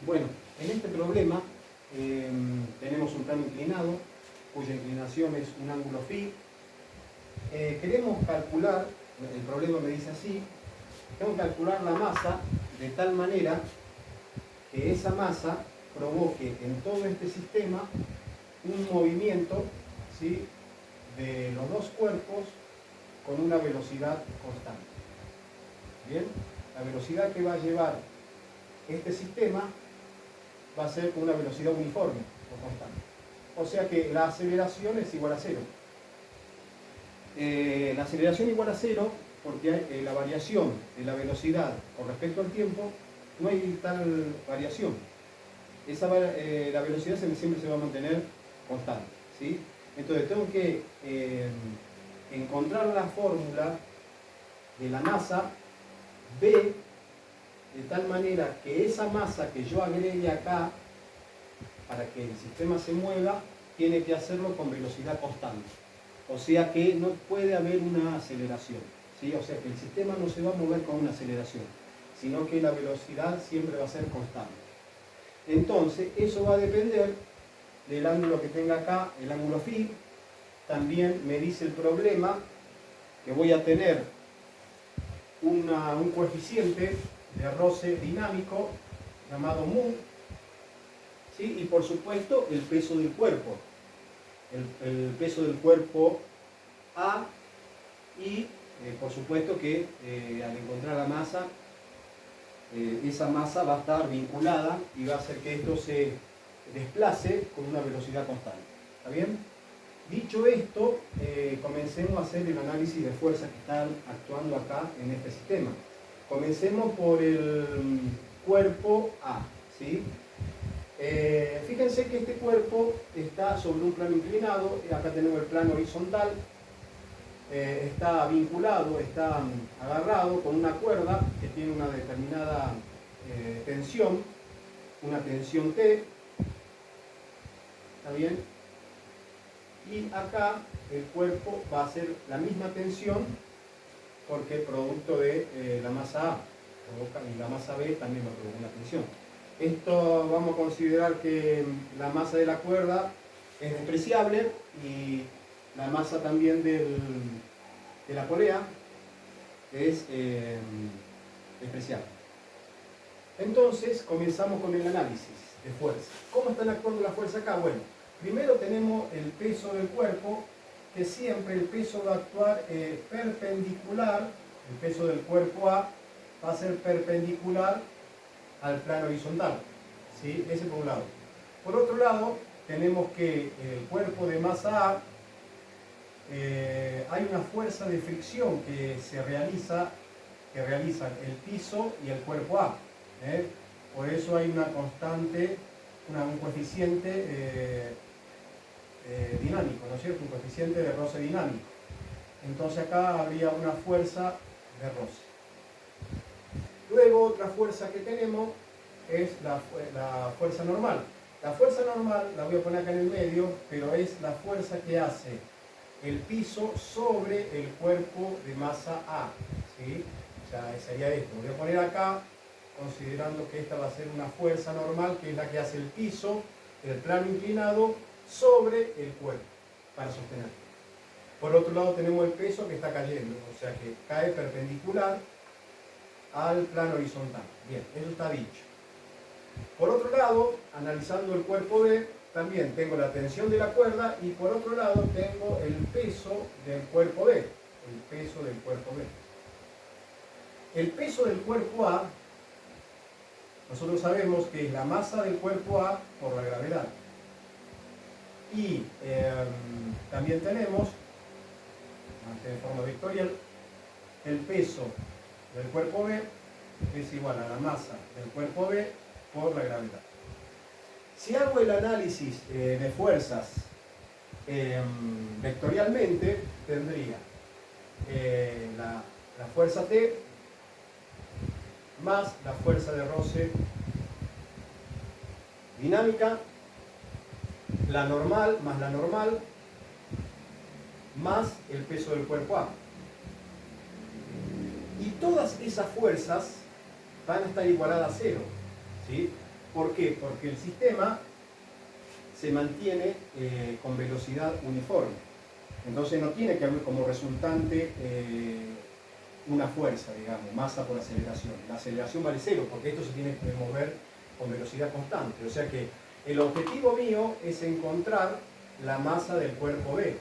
Bueno, en este problema tenemos un plano inclinado, cuya inclinación es un ángulo phi. Queremos calcular, el problema me dice así, tengo que calcular la masa de tal manera que esa masa provoque en todo este sistema un movimiento, ¿sí?, de los dos cuerpos con una velocidad constante. Bien, la velocidad que va a llevar este sistema va a ser con una velocidad uniforme o constante. O sea que la aceleración es igual a cero. La aceleración igual a cero porque la variación de la velocidad con respecto al tiempo no hay tal variación. La velocidad siempre se va a mantener constante, ¿sí? Entonces tengo que encontrar la fórmula de la masa B de tal manera que esa masa que yo agregue acá para que el sistema se mueva tiene que hacerlo con velocidad constante. O sea que no puede haber una aceleración, ¿sí? O sea que el sistema no se va a mover con una aceleración, sino que la velocidad siempre va a ser constante. Entonces, eso va a depender del ángulo que tenga acá, el ángulo phi. También me dice el problema que voy a tener un coeficiente de roce dinámico llamado mu, ¿sí? Y por supuesto el peso del cuerpo. El peso del cuerpo A y por supuesto que al encontrar la masa, esa masa va a estar vinculada y va a hacer que esto se desplace con una velocidad constante. ¿Está bien? Dicho esto, comencemos a hacer el análisis de fuerzas que están actuando acá en este sistema. Comencemos por el cuerpo A, ¿sí? Fíjense que este cuerpo está sobre un plano inclinado, acá tenemos el plano horizontal, está vinculado, está agarrado con una cuerda que tiene una determinada tensión, una tensión T, ¿está bien? Y acá el cuerpo va a ser la misma tensión porque producto de la masa A provoca, y la masa B también va a provocar una tensión. Esto vamos a considerar que la masa de la cuerda es despreciable y la masa también de la polea es despreciable. Entonces comenzamos con el análisis de fuerza. ¿Cómo están actuando las fuerzas acá? Bueno, primero tenemos el peso del cuerpo, que siempre el peso va a actuar perpendicular, el peso del cuerpo A va a ser perpendicular al plano horizontal, ¿sí? Ese por un lado. Por otro lado, tenemos que el cuerpo de masa A, hay una fuerza de fricción que realizan el piso y el cuerpo A. Por eso hay una constante, un coeficiente dinámico, ¿no es cierto? Un coeficiente de roce dinámico. Entonces acá habría una fuerza de roce. Luego otra fuerza que tenemos es la fuerza normal. La fuerza normal la voy a poner acá en el medio, pero es la fuerza que hace el piso sobre el cuerpo de masa A, ¿sí? O sea, sería esto. Voy a poner acá, considerando que esta va a ser una fuerza normal, que es la que hace el piso del plano inclinado sobre el cuerpo, para sostener. Por otro lado tenemos el peso que está cayendo, o sea que cae perpendicular al plano horizontal. Bien, eso está dicho. Por otro lado, analizando el cuerpo B, también tengo la tensión de la cuerda y por otro lado tengo el peso del cuerpo B. El peso del cuerpo B. El peso del cuerpo A, nosotros sabemos que es la masa del cuerpo A por la gravedad. Y también tenemos, de forma vectorial, el peso del cuerpo B es igual a la masa del cuerpo B por la gravedad. Si hago el análisis de fuerzas vectorialmente, tendría la fuerza T más la fuerza de roce dinámica, la normal más el peso del cuerpo A. Y todas esas fuerzas van a estar igualadas a cero, ¿sí? ¿Por qué? Porque el sistema se mantiene con velocidad uniforme. Entonces no tiene que haber como resultante una fuerza, digamos, masa por aceleración. La aceleración vale cero, porque esto se tiene que mover con velocidad constante. O sea que el objetivo mío es encontrar la masa del cuerpo B.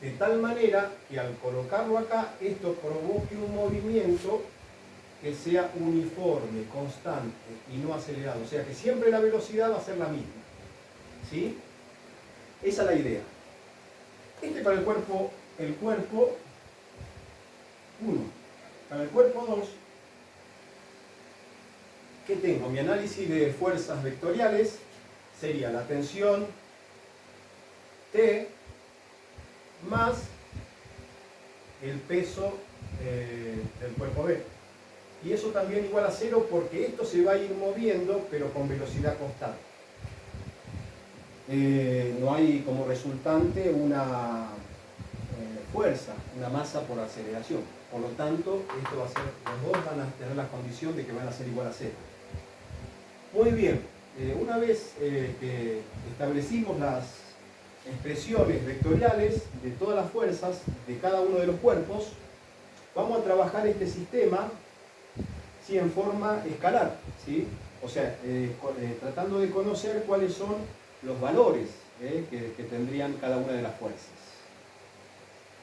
De tal manera que al colocarlo acá, esto provoque un movimiento que sea uniforme, constante y no acelerado. O sea que siempre la velocidad va a ser la misma. ¿Sí? Esa es la idea. Para el cuerpo 1. Para el cuerpo 2, ¿qué tengo? Mi análisis de fuerzas vectoriales sería la tensión T más el peso del cuerpo B. Y eso también igual a cero porque esto se va a ir moviendo pero con velocidad constante. No hay como resultante una fuerza, una masa por aceleración. Por lo tanto, esto va a ser, los dos van a tener la condición de que van a ser igual a cero. Muy bien, una vez que establecimos las expresiones vectoriales de todas las fuerzas de cada uno de los cuerpos, vamos a trabajar este sistema ¿sí? En forma escalar, ¿sí? O sea, tratando de conocer cuáles son los valores que tendrían cada una de las fuerzas.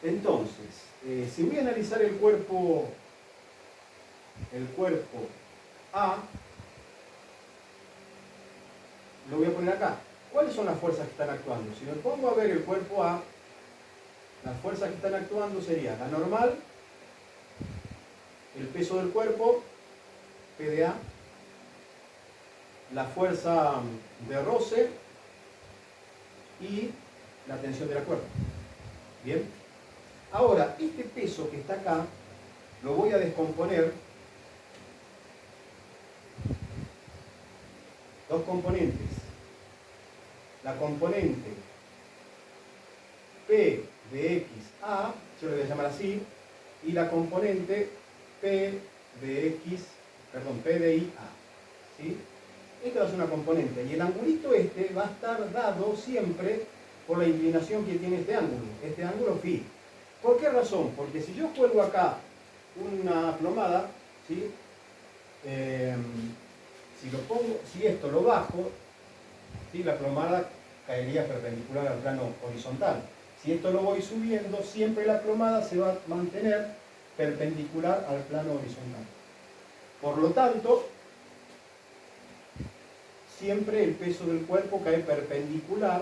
Entonces, si voy a analizar el cuerpo A, lo voy a poner acá. ¿Cuáles son las fuerzas que están actuando? Si me pongo a ver el cuerpo A, las fuerzas que están actuando sería la normal, el peso del cuerpo, P de A, la fuerza de roce y la tensión de la cuerda. Bien. Ahora, este peso que está acá lo voy a descomponer. Dos componentes. La componente P de X A, yo lo voy a llamar así, y la componente P de I A. ¿Sí? Esta va a ser una componente y el angulito este va a estar dado siempre por la inclinación que tiene este ángulo phi. ¿Por qué razón? Porque si yo cuelgo acá una plomada, ¿sí? Si esto lo bajo, ¿sí? La plomada caería perpendicular al plano horizontal. Si esto lo voy subiendo, siempre la plomada se va a mantener perpendicular al plano horizontal. Por lo tanto, siempre el peso del cuerpo cae perpendicular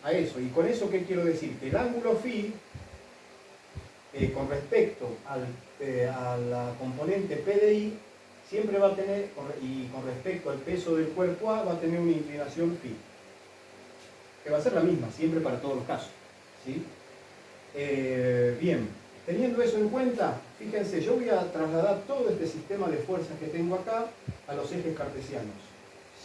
a eso. ¿Y con eso qué quiero decir? Que el ángulo phi, con respecto a la componente P de I, siempre va a tener, y con respecto al peso del cuerpo A, va a tener una inclinación phi, que va a ser la misma, siempre para todos los casos. ¿Sí? Bien, teniendo eso en cuenta, fíjense, yo voy a trasladar todo este sistema de fuerzas que tengo acá a los ejes cartesianos.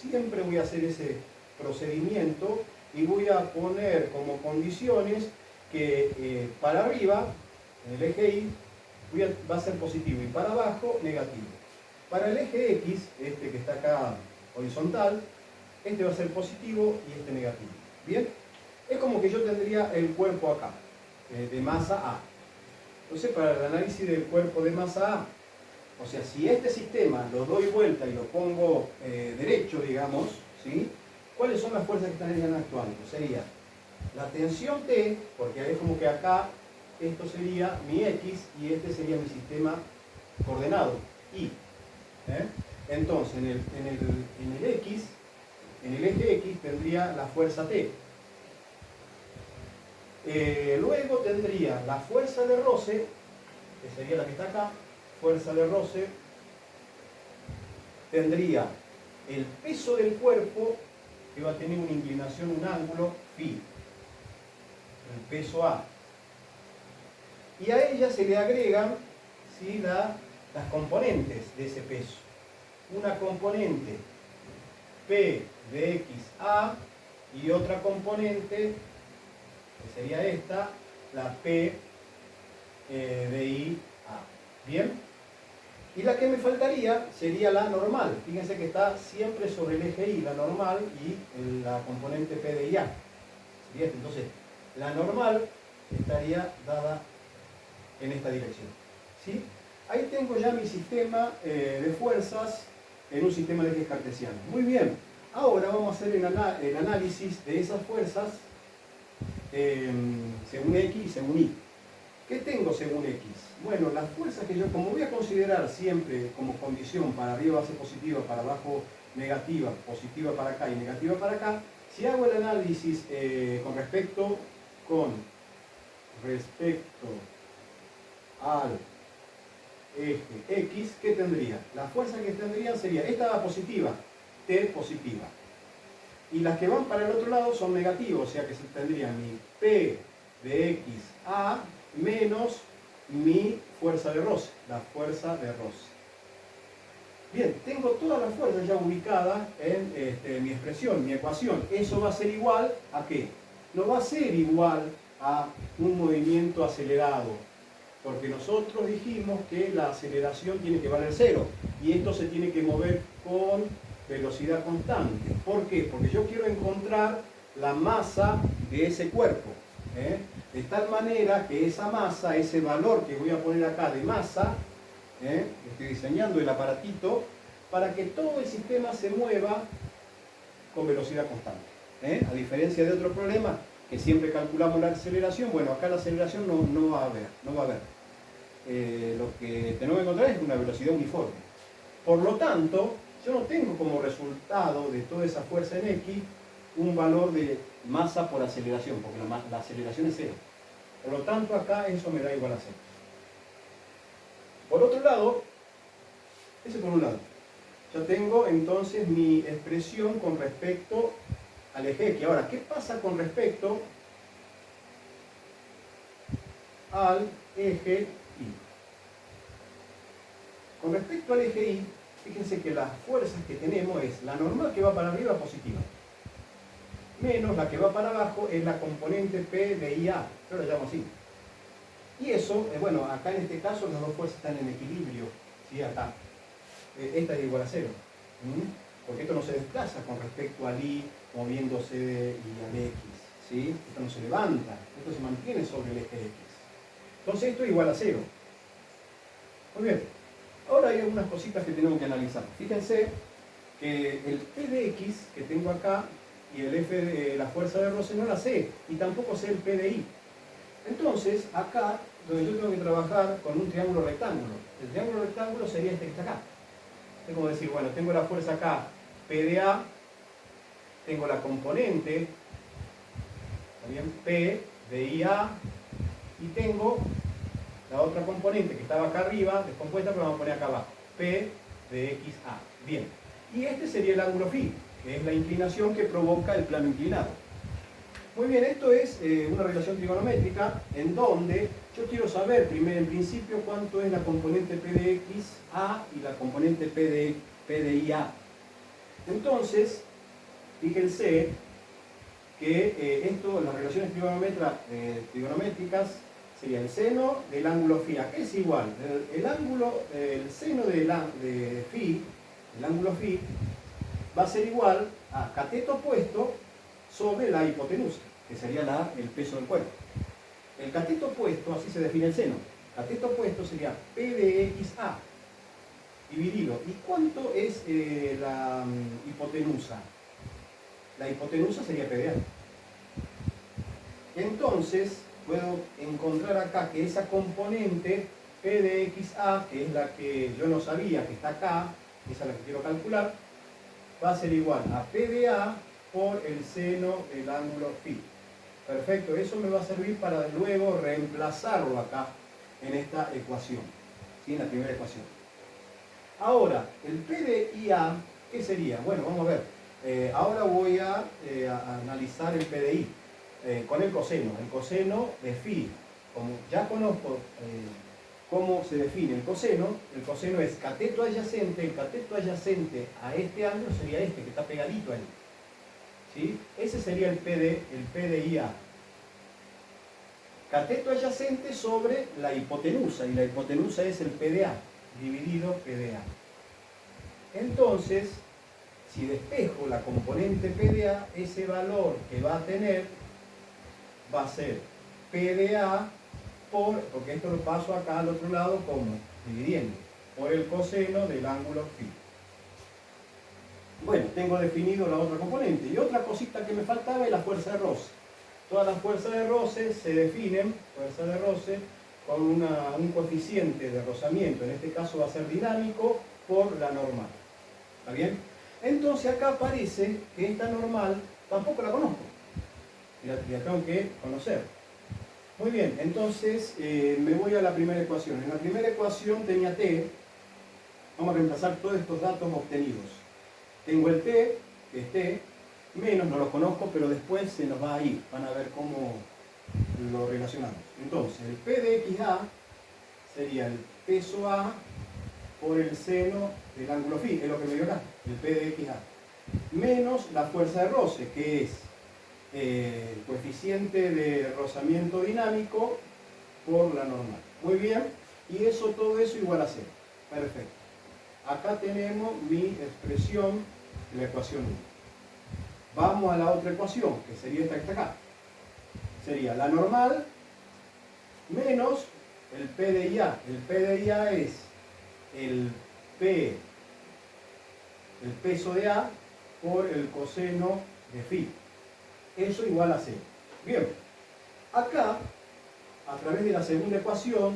Siempre voy a hacer ese procedimiento y voy a poner como condiciones que para arriba, en el eje Y, va a ser positivo y para abajo, negativo. Para el eje X, este que está acá horizontal, este va a ser positivo y este negativo. ¿Bien? Es como que yo tendría el cuerpo acá, de masa A. Entonces, para el análisis del cuerpo de masa A, o sea, si este sistema lo doy vuelta y lo pongo derecho, digamos, ¿sí? ¿Cuáles son las fuerzas que estarían actuando? Sería la tensión T, porque es como que acá esto sería mi X y este sería mi sistema coordenado, Y. Entonces, en el eje X tendría la fuerza T. Luego tendría la fuerza de roce, que sería la que está acá, fuerza de roce, tendría el peso del cuerpo, que va a tener una inclinación, un ángulo, phi, el peso A. Y a ella se le agregan, ¿sí? Las componentes de ese peso. Una componente P de X A y otra componente, que sería esta, la P de I A. ¿Bien? Y la que me faltaría sería la normal. Fíjense que está siempre sobre el eje Y, la normal, y la componente P de IA. ¿Bien? Entonces, la normal estaría dada en esta dirección. ¿Sí? Ahí tengo ya mi sistema de fuerzas en un sistema de ejes cartesianos. Muy bien. Ahora vamos a hacer el análisis de esas fuerzas según X y según Y. ¿Qué tengo según X? Bueno, las fuerzas que yo, como voy a considerar siempre como condición para arriba base positiva, para abajo negativa, positiva para acá y negativa para acá, si hago el análisis con respecto al eje X, ¿qué tendría? La fuerza que tendría sería, esta va positiva, T positiva. Y las que van para el otro lado son negativas, o sea que se tendría mi P de X A menos mi fuerza de roce, la fuerza de roce. Bien, tengo todas las fuerzas ya ubicadas en mi expresión, mi ecuación. Eso va a ser igual ¿a qué? No va a ser igual a un movimiento acelerado, porque nosotros dijimos que la aceleración tiene que valer cero y esto se tiene que mover con velocidad constante. ¿Por qué? Porque yo quiero encontrar la masa de ese cuerpo, de tal manera que esa masa, ese valor que voy a poner acá de masa, estoy diseñando el aparatito para que todo el sistema se mueva con velocidad constante. A diferencia de otros problemas que siempre calculamos la aceleración, bueno, acá la aceleración no va a haber. Lo que tenemos que encontrar es una velocidad uniforme. Por lo tanto, yo no tengo como resultado de toda esa fuerza en X un valor de masa por aceleración, porque la aceleración es cero. Por lo tanto, acá eso me da igual a cero. Por otro lado, ese por un lado. Ya tengo entonces mi expresión con respecto al eje X. Ahora, ¿qué pasa con respecto al eje Y? Con respecto al eje Y, fíjense que las fuerzas que tenemos es la normal que va para arriba positiva, menos la que va para abajo es la componente P de IA, yo la llamo así. Y eso, bueno, acá en este caso las dos fuerzas están en equilibrio, ¿sí? Acá. Esta es igual a cero, porque esto no se desplaza con respecto al Y moviéndose y al X, ¿sí? Esto no se levanta, esto se mantiene sobre el eje X. Entonces esto es igual a cero. Muy bien. Ahora hay algunas cositas que tenemos que analizar. Fíjense que el P de X que tengo acá y el F de la fuerza de roce no la sé, y tampoco sé el P de Y. Entonces, acá, donde yo tengo que trabajar con un triángulo rectángulo, el triángulo rectángulo sería este que está acá. Es como decir, bueno, tengo la fuerza acá, P de A, tengo la componente, también P de IA, y tengo la otra componente que estaba acá arriba, descompuesta, pero vamos a poner acá abajo, P de XA. Bien, y este sería el ángulo φ, que es la inclinación que provoca el plano inclinado. Muy bien, esto es una relación trigonométrica en donde yo quiero saber, primero en principio, cuánto es la componente P de XA y la componente P de IA. Entonces, fíjense que las relaciones trigonométricas sería el seno del ángulo φ. ¿A qué es igual? El seno de φ, el ángulo φ, va a ser igual a cateto opuesto sobre la hipotenusa, que sería el peso del cuerpo. El cateto opuesto, así se define el seno. Cateto opuesto sería P de XA dividido. ¿Y cuánto es la hipotenusa? La hipotenusa sería P de A. Entonces, puedo encontrar acá que esa componente P de XA, que es la que yo no sabía que está acá, esa es la que quiero calcular, va a ser igual a P de A por el seno del ángulo φ. Perfecto, eso me va a servir para luego reemplazarlo acá en esta ecuación, ¿sí? En la primera ecuación. Ahora, el P de IA, ¿qué sería? Bueno, vamos a ver. Ahora voy a analizar el P de I con el coseno de φ. Como ya conozco cómo se define el coseno es cateto adyacente. El cateto adyacente a este ángulo sería este, que está pegadito ahí. ¿Sí? Ese sería el P de IA. Cateto adyacente sobre la hipotenusa, y la hipotenusa es el P de A. dividido P de A. Entonces, si despejo la componente P de A, ese valor que va a tener va a ser P de A porque esto lo paso acá al otro lado como dividiendo por el coseno del ángulo φ. Bueno, tengo definido la otra componente. Y otra cosita que me faltaba es la fuerza de roce. Todas las fuerzas de roce se definen, fuerza de roce, con un coeficiente de rozamiento. En este caso va a ser dinámico por la normal. ¿Está bien? Entonces acá aparece que esta normal tampoco la conozco. Y la tengo que conocer. Muy bien, entonces me voy a la primera ecuación. En la primera ecuación tenía T. Vamos a reemplazar todos estos datos obtenidos. Tengo el T, que es T, menos, no lo conozco, pero después se nos va a ir. Van a ver cómo lo relacionamos. Entonces, el P de XA sería el peso A por el seno del ángulo φ, es lo que me dio acá, el P de XA. Menos la fuerza de roce, que es el coeficiente de rozamiento dinámico por la normal. Muy bien, y eso, todo eso igual a 0. Perfecto. Acá tenemos mi expresión de la ecuación 1. Vamos a la otra ecuación, que sería esta que está acá. Sería la normal menos el P de IA. El P de IA es el peso de A por el coseno de φ. Eso igual a 0. Bien, acá, a través de la segunda ecuación,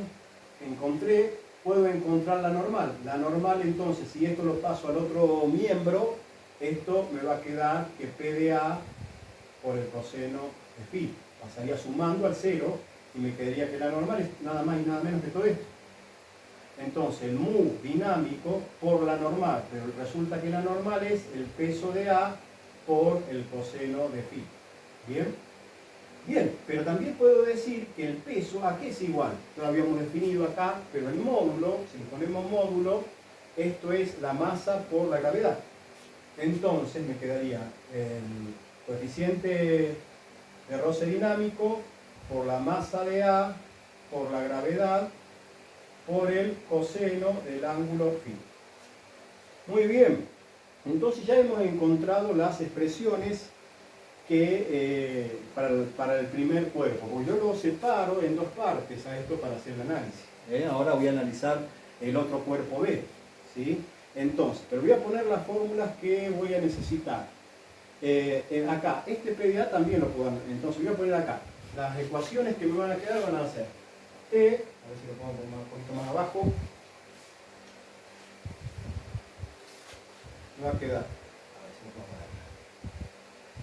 puedo encontrar la normal. La normal, entonces, si esto lo paso al otro miembro, esto me va a quedar que P de A por el coseno de φ. Pasaría sumando al 0 y me quedaría que la normal es nada más y nada menos que todo esto. Entonces, el mu dinámico por la normal, pero resulta que la normal es el peso de A por el coseno de φ. ¿Bien? Bien, pero también puedo decir que el peso, ¿a qué es igual? Lo habíamos definido acá, pero el módulo, si le ponemos módulo, esto es la masa por la gravedad. Entonces me quedaría el coeficiente de roce dinámico por la masa de A por la gravedad por el coseno del ángulo φ. Muy bien, entonces ya hemos encontrado las expresiones que, para el primer cuerpo. Yo lo separo en dos partes a esto para hacer el análisis. Ahora voy a analizar el otro cuerpo B, ¿sí? Entonces, pero voy a poner las fórmulas que voy a necesitar. Acá, este PDA también lo puedo, entonces voy a poner acá. Las ecuaciones que me van a quedar van a ser T, a ver si lo pongo un poquito más abajo. Me va a quedar,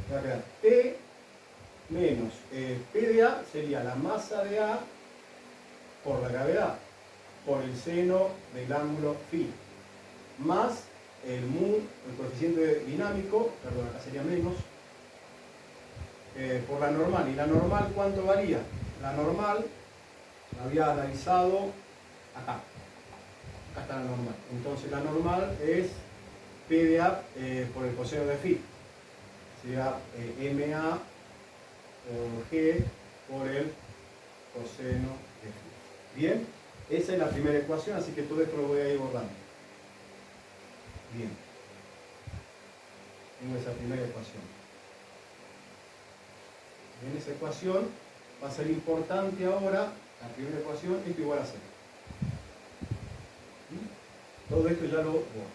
me va a quedar T menos P de A sería la masa de A por la gravedad, por el seno del ángulo φ, más el mu, el coeficiente dinámico, perdón, acá sería menos, por la normal. ¿Y la normal cuánto varía? La normal la había analizado acá. Acá está la normal. Entonces la normal es P de A por el coseno de φ. Sería MA por G por el coseno de φ. Bien, esa es la primera ecuación, así que todo esto lo voy a ir borrando. Bien, tengo esa primera ecuación. En esa ecuación va a ser importante ahora, la primera ecuación, esto igual a 0. Todo esto ya lo borro.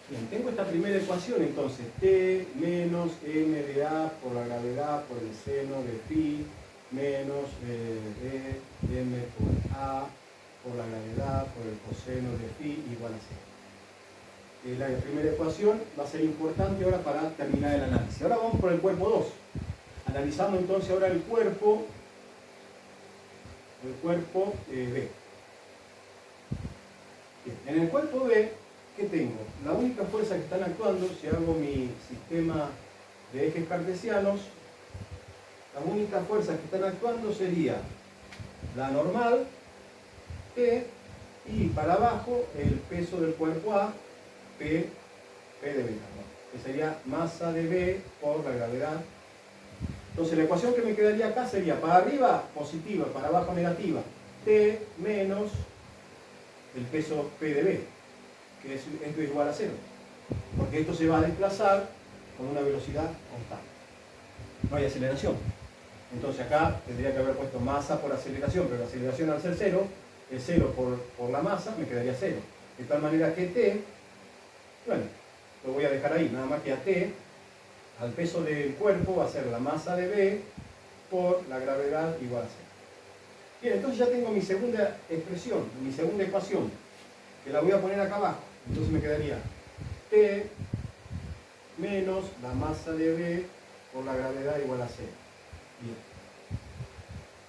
Bien, tengo esta primera ecuación, entonces T menos M de A por la gravedad por el seno de φ menos D M por A por la gravedad por el coseno de φ igual a 0. La primera ecuación va a ser importante ahora para terminar el análisis. Ahora vamos por el cuerpo 2. Analizamos entonces ahora el cuerpo B. Bien, en el cuerpo B, ¿qué tengo? La única fuerza que están actuando, si hago mi sistema de ejes cartesianos, las únicas fuerzas que están actuando sería la normal, T, y para abajo el peso del cuerpo A, P de beta, ¿no? Que sería masa de B por la gravedad. Entonces la ecuación que me quedaría acá sería para arriba positiva, para abajo negativa. T menos el peso P de B, que esto es igual a 0, porque esto se va a desplazar con una velocidad constante. No hay aceleración. Entonces acá tendría que haber puesto masa por aceleración, pero la aceleración al ser 0, el 0 por la masa me quedaría 0. De tal manera que T, bueno, lo voy a dejar ahí, nada más que a T, al peso del cuerpo va a ser la masa de B por la gravedad igual a 0. Bien, entonces ya tengo mi segunda expresión, mi segunda ecuación, que la voy a poner acá abajo. Entonces me quedaría T menos la masa de B por la gravedad igual a 0. Bien.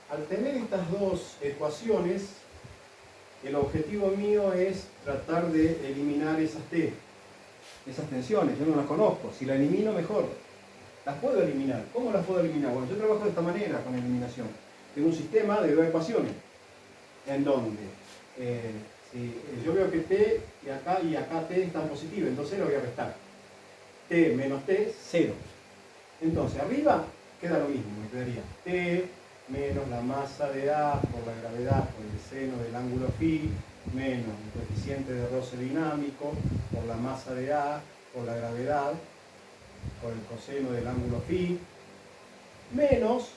Al tener estas dos ecuaciones, el objetivo mío es tratar de eliminar esas T, esas tensiones. Yo no las conozco. Si la elimino, mejor. Las puedo eliminar. ¿Cómo las puedo eliminar? Bueno, yo trabajo de esta manera con eliminación. Tengo un sistema de dos ecuaciones, en donde si yo veo que T y acá T están positivos, entonces lo voy a restar. T menos T, 0. Entonces, arriba queda lo mismo, me quedaría T menos la masa de A por la gravedad por el seno del ángulo φ, menos el coeficiente de roce dinámico por la masa de A por la gravedad por el coseno del ángulo φ, menos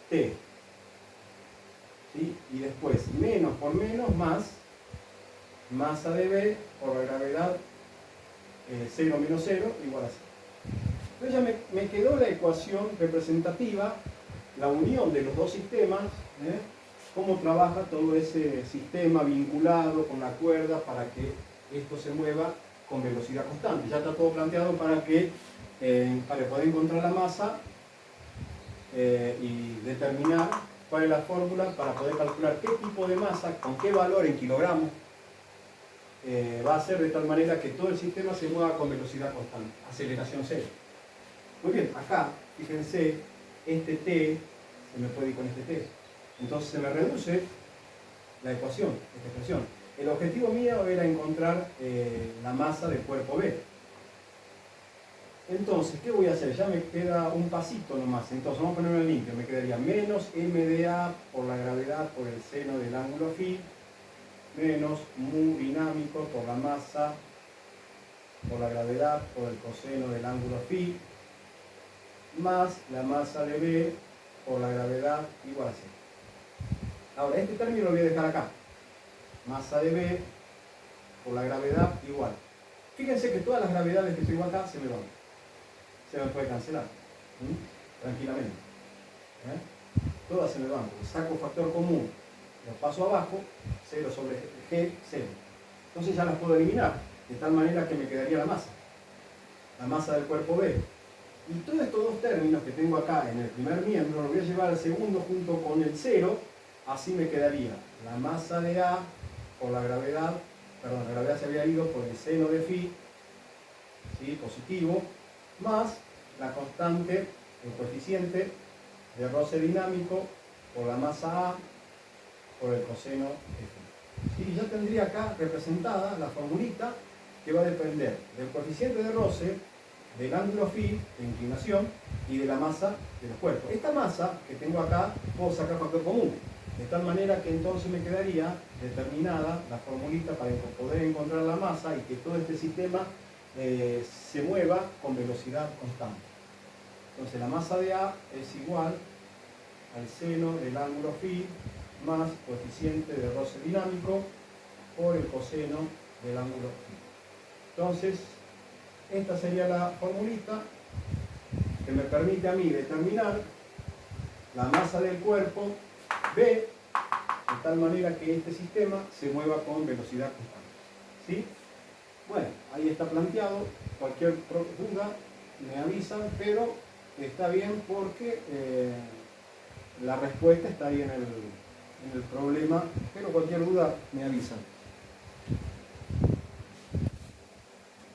T. ¿Sí? Y después, menos por menos, más masa de B por la gravedad 0 menos 0 igual a 0. Entonces ya me quedó la ecuación representativa, la unión de los dos sistemas, cómo trabaja todo ese sistema vinculado con la cuerda para que esto se mueva con velocidad constante. Ya está todo planteado para poder encontrar la masa y determinar cuál es la fórmula para poder calcular qué tipo de masa, con qué valor en kilogramos, va a ser de tal manera que todo el sistema se mueva con velocidad constante, aceleración cero. Muy bien, acá, fíjense, este T se me puede ir con este T. Entonces se me reduce la ecuación, esta expresión. El objetivo mío era encontrar la masa del cuerpo B. Entonces, ¿qué voy a hacer? Ya me queda un pasito nomás. Entonces, vamos a ponerlo en limpio. Me quedaría menos m de A por la gravedad por el seno del ángulo φ, menos mu dinámico por la masa por la gravedad por el coseno del ángulo φ, más la masa de B por la gravedad igual a 0. Ahora, este término lo voy a dejar acá. Masa de B por la gravedad igual. Fíjense que todas las gravedades que tengo acá se me van. Se me puede cancelar. Tranquilamente. Todas se me van. Saco factor común. Lo paso abajo. 0 sobre G, 0. Entonces ya las puedo eliminar. De tal manera que me quedaría la masa. La masa del cuerpo B. Y todos estos dos términos que tengo acá en el primer miembro, los voy a llevar al segundo junto con el 0. Así me quedaría la masa de A por la gravedad, perdón, la gravedad se había ido por el seno de φ, ¿sí? Positivo, más la constante, el coeficiente de roce dinámico por la masa A por el coseno de φ. ¿Sí? Y ya tendría acá representada la formulita que va a depender del coeficiente de roce, del ángulo φ, de inclinación, y de la masa de los cuerpos. Esta masa que tengo acá, puedo sacar factor común. De tal manera que entonces me quedaría determinada la formulita para poder encontrar la masa y que todo este sistema se mueva con velocidad constante. Entonces la masa de A es igual al seno del ángulo φ más coeficiente de roce dinámico por el coseno del ángulo φ. Entonces, esta sería la formulita que me permite a mí determinar la masa del cuerpo B, de tal manera que este sistema se mueva con velocidad constante. ¿Sí? Bueno, ahí está planteado. Cualquier duda me avisan, pero está bien porque la respuesta está ahí en el problema, pero cualquier duda me avisan.